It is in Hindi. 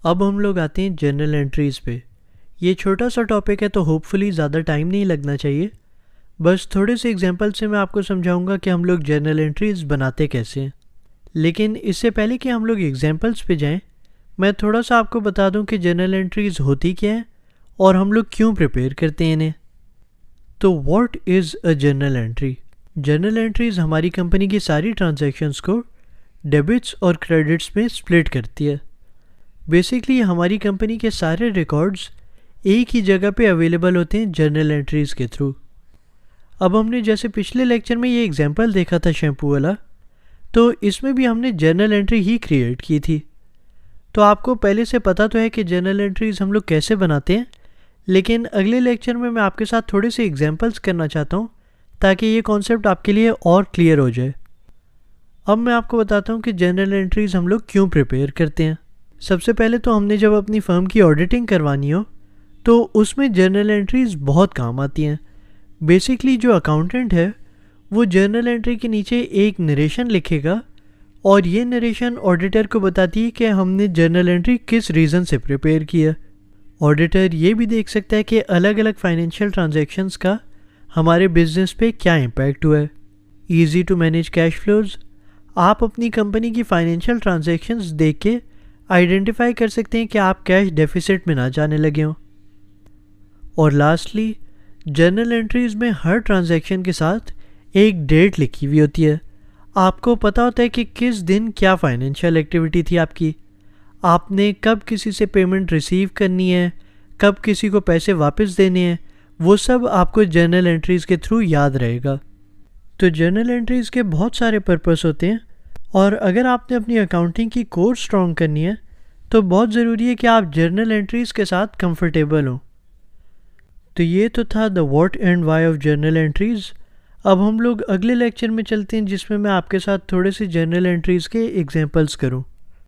अब हम लोग आते हैं जर्नल एंट्रीज़ पे। ये छोटा सा टॉपिक है तो होपफुली ज़्यादा टाइम नहीं लगना चाहिए। बस थोड़े से एग्जांपल से मैं आपको समझाऊंगा कि हम लोग जर्नल एंट्रीज़ बनाते कैसे हैं। लेकिन इससे पहले कि हम लोग एग्जांपल्स पे जाएं, मैं थोड़ा सा आपको बता दूं कि जर्नल एंट्रीज़ होती क्या है और हम लोग क्यों प्रिपेयर करते हैं इन्हें। तो what is a journal entry? Journal entries हमारी कंपनी की सारी ट्रांजैक्शंस को डेबिट्स और क्रेडिट्स में स्प्लिट करती है। बेसिकली हमारी कंपनी के सारे रिकॉर्ड्स एक ही जगह पे अवेलेबल होते हैं जर्नल एंट्रीज़ के थ्रू। अब हमने जैसे पिछले लेक्चर में ये एग्जांपल देखा था शैम्पू वाला, तो इसमें भी हमने जर्नल एंट्री ही क्रिएट की थी। तो आपको पहले से पता तो है कि जर्नल एंट्रीज़ हम लोग कैसे बनाते हैं, लेकिन अगले लेक्चर में मैं आपके साथ थोड़े से एग्जांपल्स करना चाहता हूँ ताकि ये कॉन्सेप्ट आपके लिए और क्लियर हो जाए। अब मैं आपको बताता हूँ कि जर्नल एंट्रीज़ हम लोग क्यों प्रिपेयर करते हैं। सबसे पहले तो हमने जब अपनी फर्म की ऑडिटिंग करवानी हो तो उसमें जर्नल एंट्रीज़ बहुत काम आती हैं। बेसिकली जो अकाउंटेंट है वो जर्नल एंट्री के नीचे एक नरेशन लिखेगा और ये नरेशन ऑडिटर को बताती है कि हमने जर्नल एंट्री किस रीज़न से प्रिपेयर किया। ऑडिटर ये भी देख सकता है कि अलग अलग फाइनेंशियल ट्रांजैक्शंस का हमारे बिजनेस पे क्या इम्पैक्ट हुआ है। Easy to manage cash flows, आप अपनी कंपनी की फाइनेंशियल ट्रांजैक्शंस देख के आइडेंटिफाई कर सकते हैं कि आप कैश डेफिसिट में ना जाने लगे हों। और लास्टली जर्नल एंट्रीज़ में हर ट्रांजैक्शन के साथ एक डेट लिखी हुई होती है। आपको पता होता है कि किस दिन क्या फाइनेंशियल एक्टिविटी थी आपकी, आपने कब किसी से पेमेंट रिसीव करनी है, कब किसी को पैसे वापस देने हैं, वो सब आपको जर्नल एंट्रीज़ के थ्रू याद रहेगा। तो जर्नल एंट्रीज़ के बहुत सारे पर्पस होते हैं और अगर आपने अपनी अकाउंटिंग की कोर स्ट्रॉन्ग करनी है तो बहुत ज़रूरी है कि आप जर्नल एंट्रीज़ के साथ कंफर्टेबल हों। तो ये तो था the what and why of journal entries. अब हम लोग अगले लेक्चर में चलते हैं जिसमें मैं आपके साथ थोड़े से जर्नल एंट्रीज़ के एग्जांपल्स करूं।